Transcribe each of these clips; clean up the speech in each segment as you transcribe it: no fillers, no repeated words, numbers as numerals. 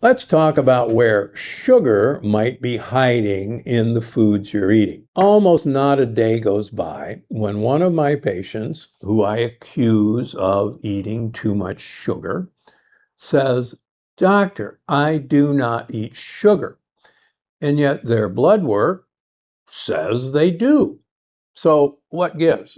Let's talk about where sugar might be hiding in the foods you're eating. Almost not a day goes by when one of my patients, who I accuse of eating too much sugar, says, "Doctor, I do not eat sugar." And yet their blood work says they do. So what gives?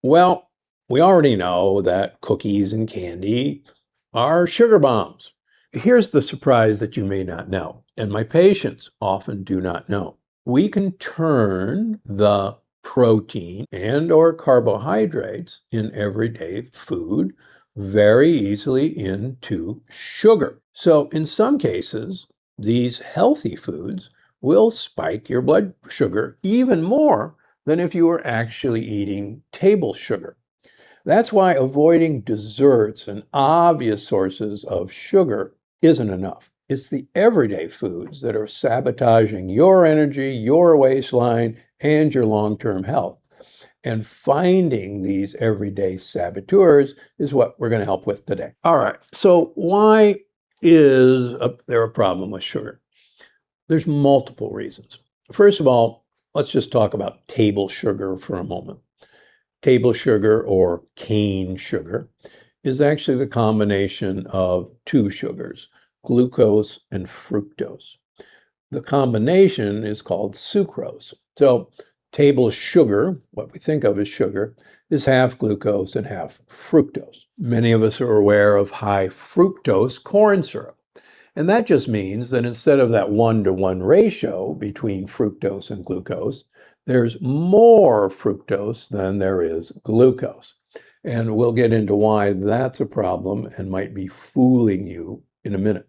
Well, we already know that cookies and candy are sugar bombs. Here's the surprise that you may not know, and my patients often do not know. We can turn the protein and or carbohydrates in everyday food very easily into sugar. So in some cases, these healthy foods will spike your blood sugar even more than if you were actually eating table sugar. That's why avoiding desserts and obvious sources of sugar isn't enough. It's the everyday foods that are sabotaging your energy, your waistline, and your long-term health. And finding these everyday saboteurs is what we're going to help with today. All right, so why is there a problem with sugar? There's multiple reasons. First of all, let's just talk about table sugar for a moment. Table sugar, or cane sugar, is actually the combination of two sugars, glucose and fructose. The combination is called sucrose. So table sugar, what we think of as sugar, is half glucose and half fructose. Many of us are aware of high fructose corn syrup. And that just means that instead of that 1-to-1 ratio between fructose and glucose, there's more fructose than there is glucose. And we'll get into why that's a problem and might be fooling you in a minute.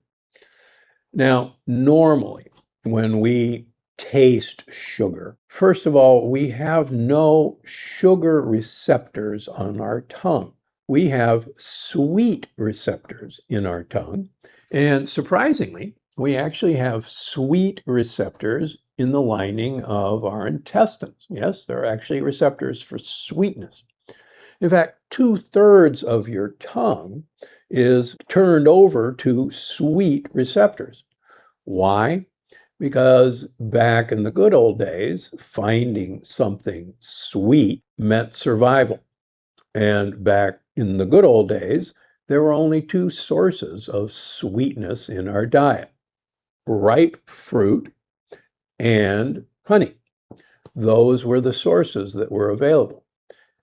Now, normally, when we taste sugar, first of all, we have no sugar receptors on our tongue. We have sweet receptors in our tongue. And surprisingly, we actually have sweet receptors in the lining of our intestines. Yes, there are actually receptors for sweetness. In fact, 2/3 of your tongue is turned over to sweet receptors. Why? Because back in the good old days, finding something sweet meant survival. And back in the good old days, there were only two sources of sweetness in our diet: ripe fruit and honey. Those were the sources that were available.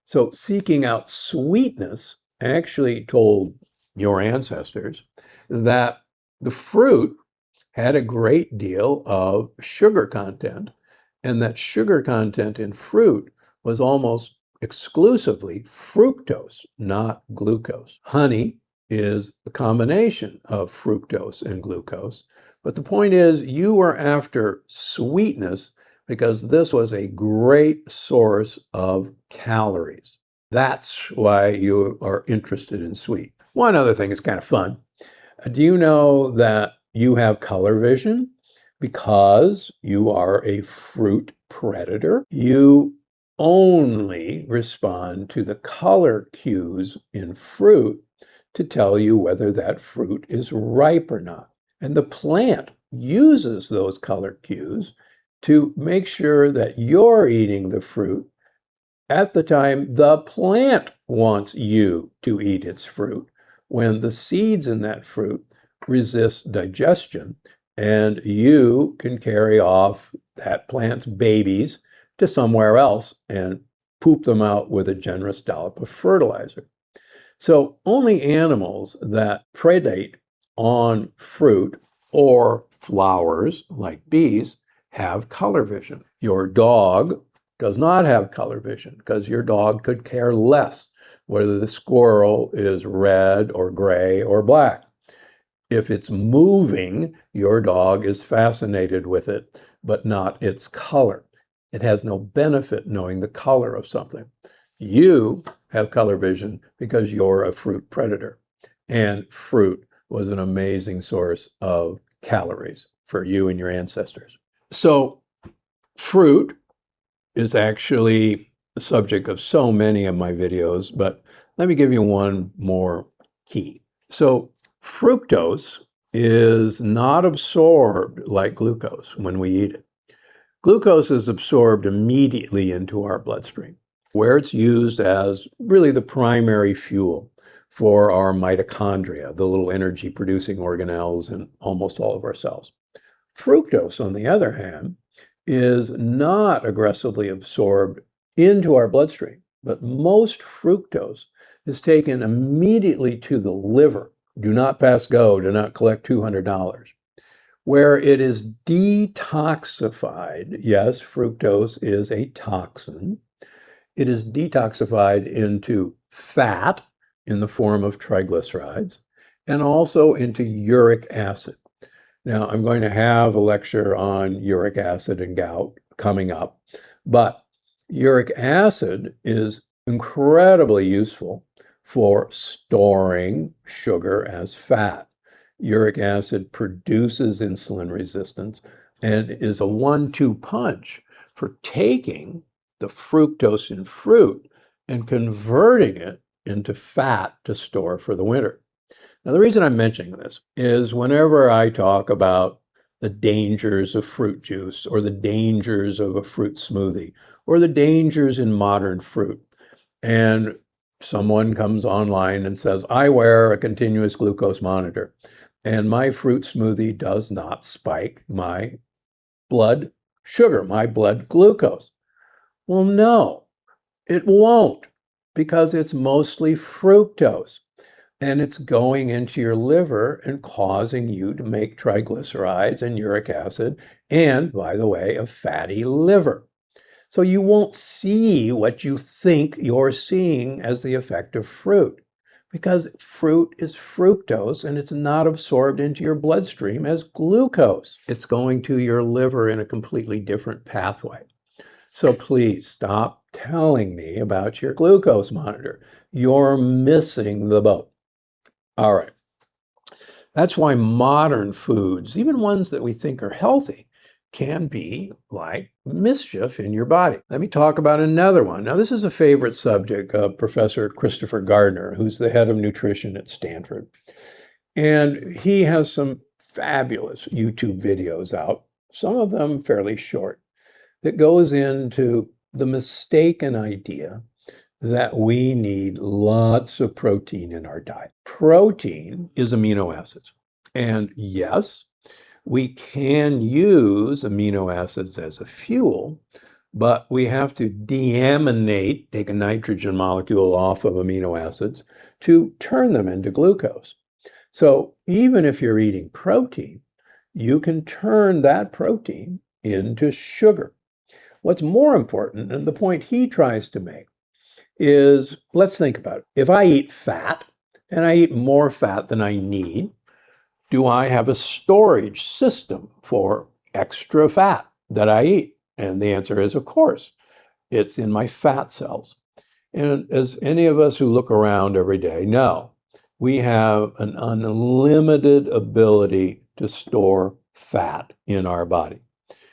So seeking out sweetness actually told your ancestors that the fruit had a great deal of sugar content, and that sugar content in fruit was almost exclusively fructose, not glucose. Honey is a combination of fructose and glucose. But the point is, you were after sweetness because this was a great source of calories. That's why you are interested in sweet. One other thing is kind of fun. Do you know that you have color vision because you are a fruit predator? You only respond to the color cues in fruit to tell you whether that fruit is ripe or not. And the plant uses those color cues to make sure that you're eating the fruit at the time the plant wants you to eat its fruit, when the seeds in that fruit resist digestion, and you can carry off that plant's babies to somewhere else and poop them out with a generous dollop of fertilizer. So only animals that predate on fruit or flowers, like bees, have color vision. Your dog does not have color vision because your dog could care less whether the squirrel is red or gray or black. If it's moving, your dog is fascinated with it, but not its color. It has no benefit knowing the color of something. You have color vision because you're a fruit predator, and fruit was an amazing source of calories for you and your ancestors. So fruit is actually the subject of so many of my videos, but let me give you one more key. So fructose is not absorbed like glucose when we eat it. Glucose is absorbed immediately into our bloodstream, where it's used as really the primary fuel for our mitochondria, the little energy producing organelles in almost all of our cells. Fructose, on the other hand, is not aggressively absorbed into our bloodstream, but most fructose is taken immediately to the liver. Do not pass go, do not collect $200. Where it is detoxified. Yes, fructose is a toxin. It is detoxified into fat in the form of triglycerides and also into uric acid. Now, I'm going to have a lecture on uric acid and gout coming up, but uric acid is incredibly useful for storing sugar as fat. Uric acid produces insulin resistance and is a 1-2 punch for taking the fructose in fruit and converting it into fat to store for the winter. Now, the reason I'm mentioning this is whenever I talk about the dangers of fruit juice or the dangers of a fruit smoothie or the dangers in modern fruit, and someone comes online and says, I wear a continuous glucose monitor, and my fruit smoothie does not spike my blood sugar, my blood glucose. Well, no, it won't, because it's mostly fructose. And it's going into your liver and causing you to make triglycerides and uric acid, and, by the way, a fatty liver. So you won't see what you think you're seeing as the effect of fruit, because fruit is fructose and it's not absorbed into your bloodstream as glucose. It's going to your liver in a completely different pathway. So please stop telling me about your glucose monitor. You're missing the boat. All right. That's why modern foods, even ones that we think are healthy, can be like mischief in your body. Let me talk about another one. Now, this is a favorite subject of Professor Christopher Gardner, who's the head of nutrition at Stanford. And he has some fabulous YouTube videos out, some of them fairly short, that goes into the mistaken idea that we need lots of protein in our diet. Protein is amino acids. And yes, we can use amino acids as a fuel, but we have to deaminate, take a nitrogen molecule off of amino acids to turn them into glucose. So even if you're eating protein, you can turn that protein into sugar. What's more important, and the point he tries to make, is let's think about it. If I eat fat and I eat more fat than I need, do I have a storage system for extra fat that I eat? And the answer is, of course, it's in my fat cells. And as any of us who look around every day know, we have an unlimited ability to store fat in our body.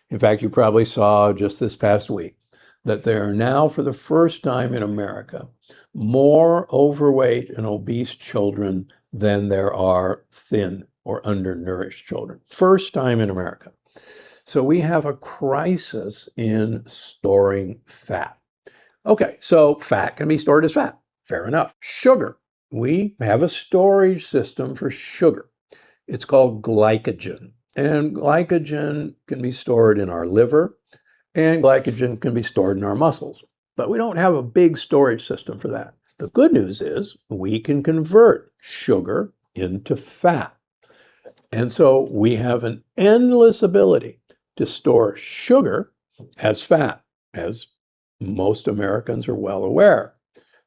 In fact, you probably saw just this past week that there are now, for the first time in America, more overweight and obese children than there are thin or undernourished children. First time in America. So we have a crisis in storing fat. Okay, so fat can be stored as fat. Fair enough. Sugar. We have a storage system for sugar. It's called glycogen. And glycogen can be stored in our liver, and glycogen can be stored in our muscles. But we don't have a big storage system for that. The good news is we can convert sugar into fat. And so we have an endless ability to store sugar as fat, as most Americans are well aware.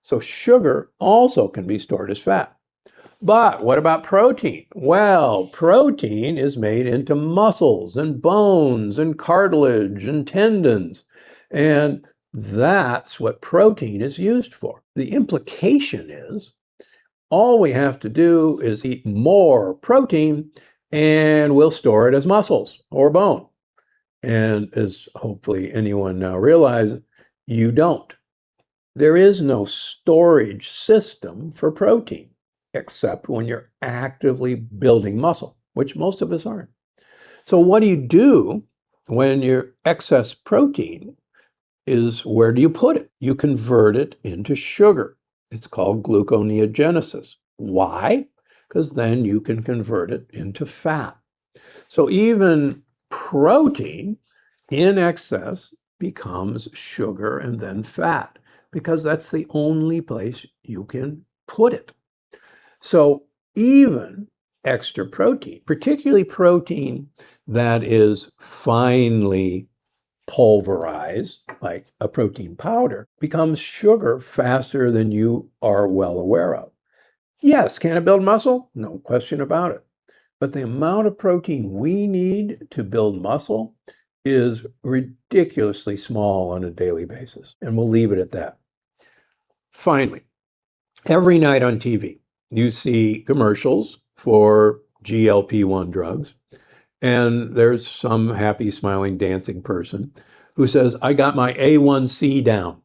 So sugar also can be stored as fat. But what about protein? Well, protein is made into muscles and bones and cartilage and tendons. And that's what protein is used for. The implication is all we have to do is eat more protein and we'll store it as muscles or bone. And as hopefully anyone now realizes, you don't. There is no storage system for protein, except when you're actively building muscle, which most of us aren't. So what do you do when your excess protein is, where do you put it? You convert it into sugar. It's called gluconeogenesis. Why? Because then you can convert it into fat. So even protein in excess becomes sugar and then fat, because that's the only place you can put it. So even extra protein, particularly protein that is finely pulverized, like a protein powder, becomes sugar faster than you are well aware of. Yes, can it build muscle? No question about it. But the amount of protein we need to build muscle is ridiculously small on a daily basis. And we'll leave it at that. Finally, every night on TV, you see commercials for GLP-1 drugs. And there's some happy, smiling, dancing person who says, I got my A1C down.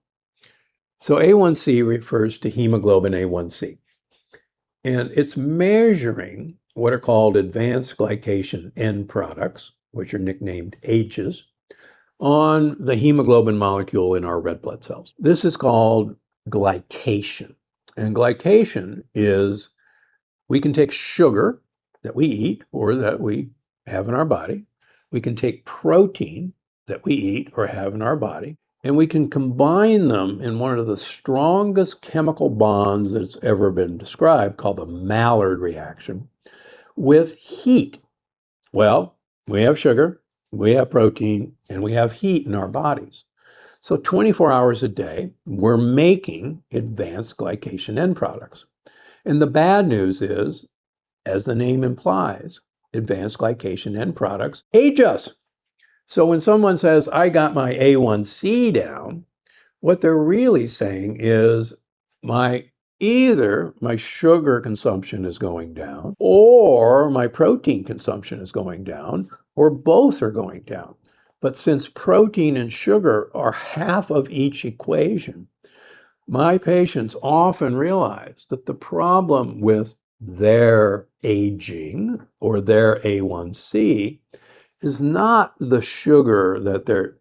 So A1C refers to hemoglobin A1C. And it's measuring what are called advanced glycation end products, which are nicknamed H's, on the hemoglobin molecule in our red blood cells. This is called glycation. And glycation is, we can take sugar that we eat or that we have in our body. We can take protein that we eat or have in our body, and we can combine them in one of the strongest chemical bonds that's ever been described, called the Maillard reaction, with heat. Well, we have sugar, we have protein, and we have heat in our bodies. So 24 hours a day, we're making advanced glycation end products. And the bad news is, as the name implies, advanced glycation end products age us. So when someone says, I got my A1C down, what they're really saying is either my sugar consumption is going down, or my protein consumption is going down, or both are going down. But since protein and sugar are half of each equation, my patients often realize that the problem with their aging or their A1C is not the sugar that they're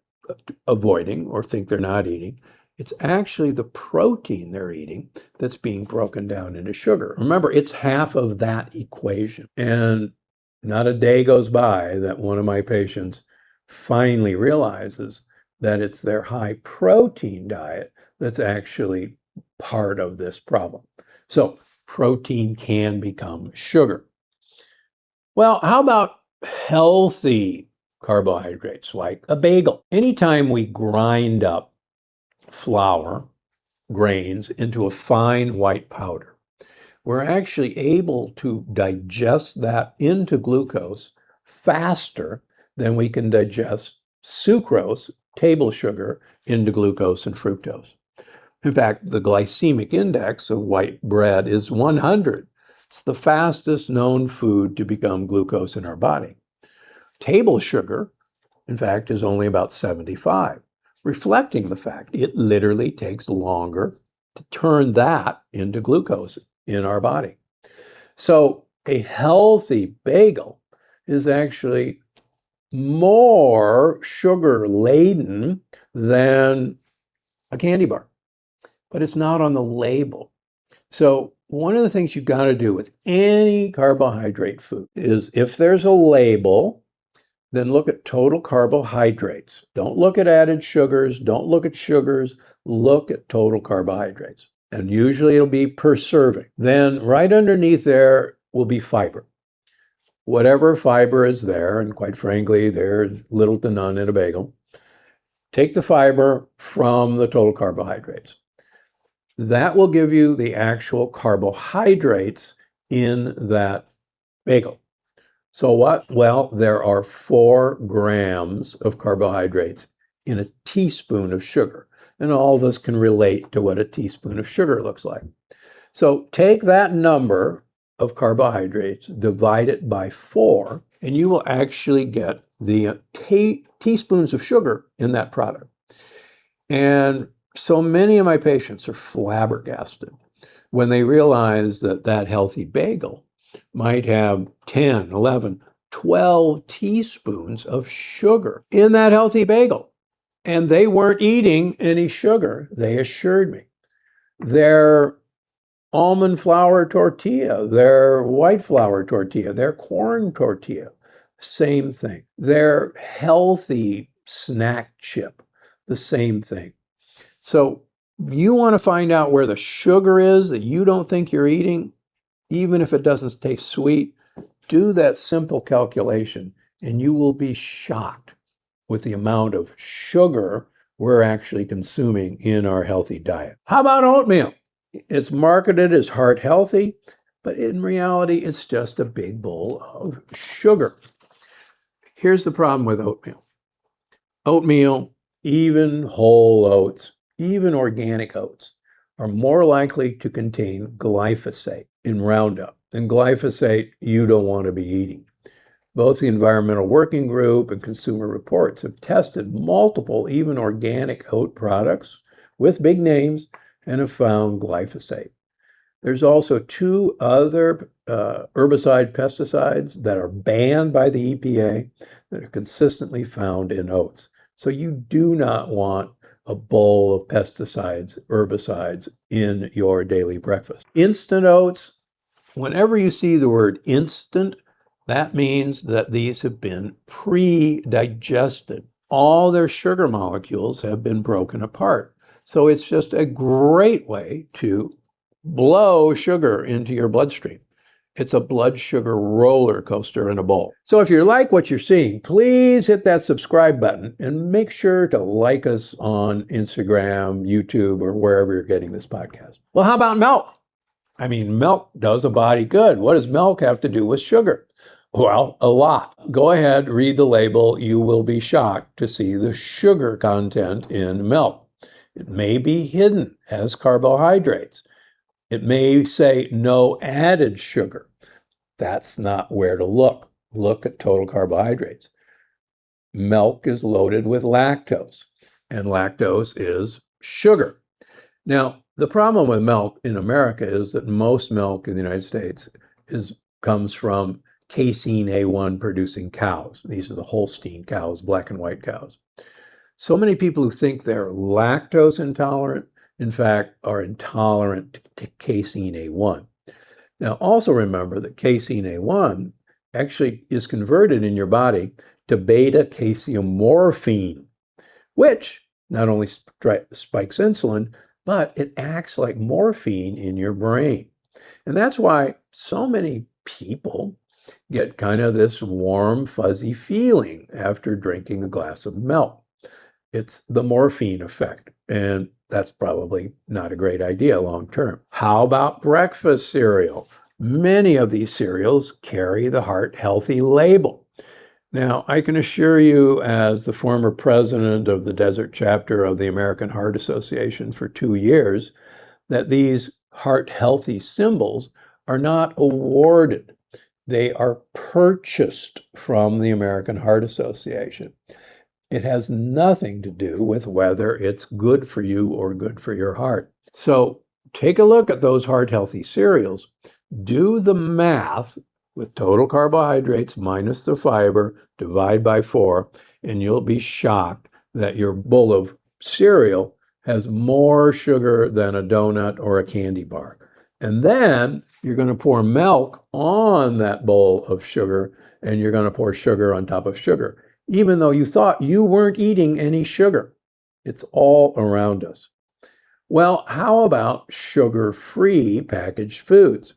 avoiding or think they're not eating. It's actually the protein they're eating that's being broken down into sugar. Remember, it's half of that equation. And not a day goes by that one of my patients finally realizes that it's their high protein diet that's actually part of this problem. So protein can become sugar. Well, how about healthy carbohydrates like a bagel? Anytime we grind up flour, grains into a fine white powder, we're actually able to digest that into glucose faster than we can digest sucrose, table sugar, into glucose and fructose. In fact, the glycemic index of white bread is 100. It's the fastest known food to become glucose in our body. Table sugar, in fact, is only about 75, reflecting the fact it literally takes longer to turn that into glucose in our body. So a healthy bagel is actually more sugar laden than a candy bar, but it's not on the label. So one of the things you've got to do with any carbohydrate food is, if there's a label, then look at total carbohydrates. Don't look at added sugars. Don't look at sugars. Look at total carbohydrates. And usually it'll be per serving. Then right underneath there will be fiber. Whatever fiber is there, and quite frankly, there's little to none in a bagel. Take the fiber from the total carbohydrates. That will give you the actual carbohydrates in that bagel. So what? Well, there are 4 grams of carbohydrates in a teaspoon of sugar. And all of us can relate to what a teaspoon of sugar looks like. So take that number of carbohydrates, divide it by 4, and you will actually get the teaspoons of sugar in that product. And so many of my patients are flabbergasted when they realize that that healthy bagel might have 10, 11, 12 teaspoons of sugar in that healthy bagel. And they weren't eating any sugar, they assured me. Their almond flour tortilla, their white flour tortilla, their corn tortilla, same thing. Their healthy snack chip, the same thing. So you want to find out where the sugar is that you don't think you're eating, even if it doesn't taste sweet, do that simple calculation and you will be shocked with the amount of sugar we're actually consuming in our healthy diet. How about oatmeal? It's marketed as heart healthy, but in reality, it's just a big bowl of sugar. Here's the problem with oatmeal. Oatmeal, even whole oats, even organic oats, are more likely to contain glyphosate in Roundup. And glyphosate you don't want to be eating. Both the Environmental Working Group and Consumer Reports have tested multiple, even organic oat products with big names and have found glyphosate. There's also 2 other herbicide pesticides that are banned by the EPA that are consistently found in oats. So you do not want a bowl of pesticides, herbicides in your daily breakfast. Instant oats, whenever you see the word instant, that means that these have been pre-digested. All their sugar molecules have been broken apart. So it's just a great way to blow sugar into your bloodstream. It's a blood sugar roller coaster in a bowl. So if you like what you're seeing, please hit that subscribe button and make sure to like us on Instagram, YouTube, or wherever you're getting this podcast. Well, how about milk? I mean, milk does a body good. What does milk have to do with sugar? Well, a lot. Go ahead, read the label. You will be shocked to see the sugar content in milk. It may be hidden as carbohydrates. It may say no added sugar. That's not where to look. Look at total carbohydrates. Milk is loaded with lactose, and lactose is sugar. Now, the problem with milk in America is that most milk in the United States comes from casein A1 producing cows. These are the Holstein cows, black and white cows. So many people who think they're lactose intolerant, in fact, are intolerant to casein A1. Now, also remember that casein A1 actually is converted in your body to beta-casein morphine, which not only spikes insulin, but it acts like morphine in your brain. And that's why so many people get kind of this warm, fuzzy feeling after drinking a glass of milk. It's the morphine effect, and that's probably not a great idea long term. How about breakfast cereal? Many of these cereals carry the heart healthy label. Now, I can assure you, as the former president of the desert chapter of the American Heart Association for 2 years, that these heart healthy symbols are not awarded. They are purchased from the American Heart Association. It has nothing to do with whether it's good for you or good for your heart. So take a look at those heart healthy cereals. Do the math with total carbohydrates minus the fiber, divide by 4, and you'll be shocked that your bowl of cereal has more sugar than a donut or a candy bar. And then you're going to pour milk on that bowl of sugar, and you're going to pour sugar on top of sugar, even though you thought you weren't eating any sugar. It's all around us. Well, how about sugar-free packaged foods?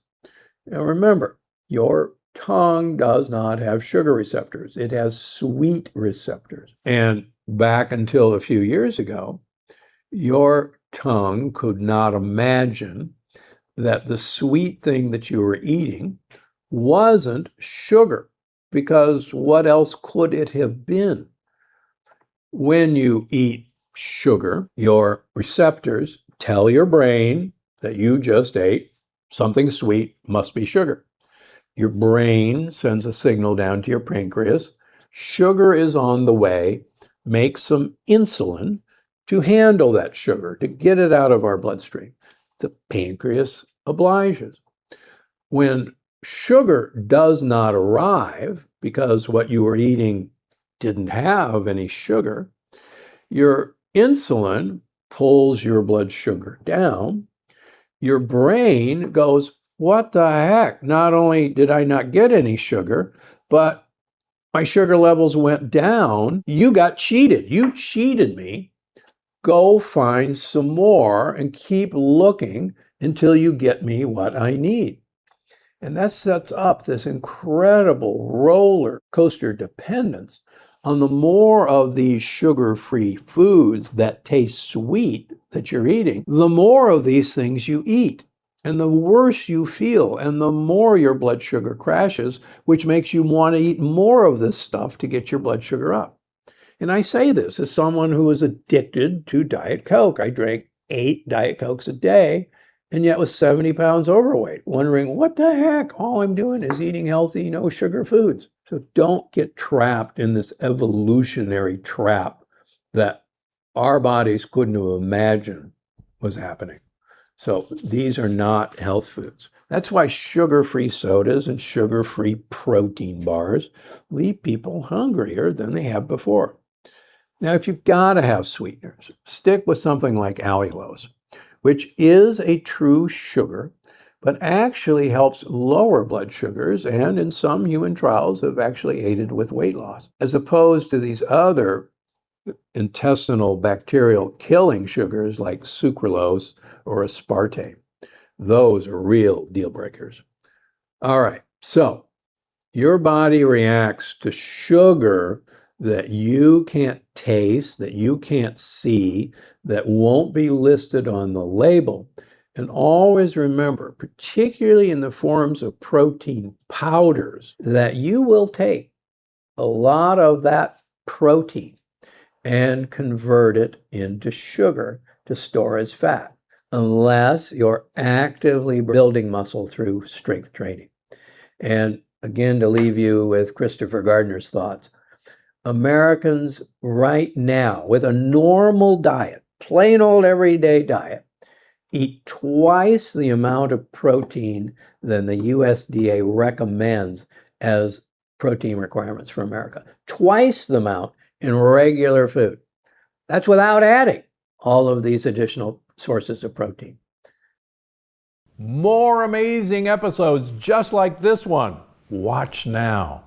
Now remember, your tongue does not have sugar receptors. It has sweet receptors. And back until a few years ago, your tongue could not imagine that the sweet thing that you were eating wasn't sugar, because what else could it have been? When you eat sugar, your receptors tell your brain that you just ate something sweet, must be sugar. Your brain sends a signal down to your pancreas. Sugar is on the way. Make some insulin to handle that sugar, to get it out of our bloodstream. The pancreas obliges. When sugar does not arrive because what you were eating didn't have any sugar. Your insulin pulls your blood sugar down. Your brain goes, what the heck? Not only did I not get any sugar, but my sugar levels went down. You got cheated. You cheated me. Go find some more and keep looking until you get me what I need. And that sets up this incredible roller coaster dependence on the more of these sugar-free foods that taste sweet that you're eating, the more of these things you eat. And the worse you feel, and the more your blood sugar crashes, which makes you want to eat more of this stuff to get your blood sugar up. And I say this as someone who is addicted to Diet Coke. I drank 8 Diet Cokes a day and yet was 70 pounds overweight, wondering, what the heck? All I'm doing is eating healthy, no sugar foods. So don't get trapped in this evolutionary trap that our bodies couldn't have imagined was happening. So these are not health foods. That's why sugar-free sodas and sugar-free protein bars leave people hungrier than they have before. Now, if you've got to have sweeteners, stick with something like allulose, which is a true sugar, but actually helps lower blood sugars and in some human trials have actually aided with weight loss, as opposed to these other intestinal bacterial killing sugars like sucralose or aspartame. Those are real deal breakers. All right, so your body reacts to sugar that you can't taste, that you can't see, that won't be listed on the label. And always remember, particularly in the forms of protein powders, that you will take a lot of that protein and convert it into sugar to store as fat, unless you're actively building muscle through strength training. And again, to leave you with Christopher Gardner's thoughts, Americans right now, with a normal diet, plain old everyday diet, eat twice the amount of protein than the USDA recommends as protein requirements for America. Twice the amount in regular food. That's without adding all of these additional sources of protein. More amazing episodes just like this one. Watch now.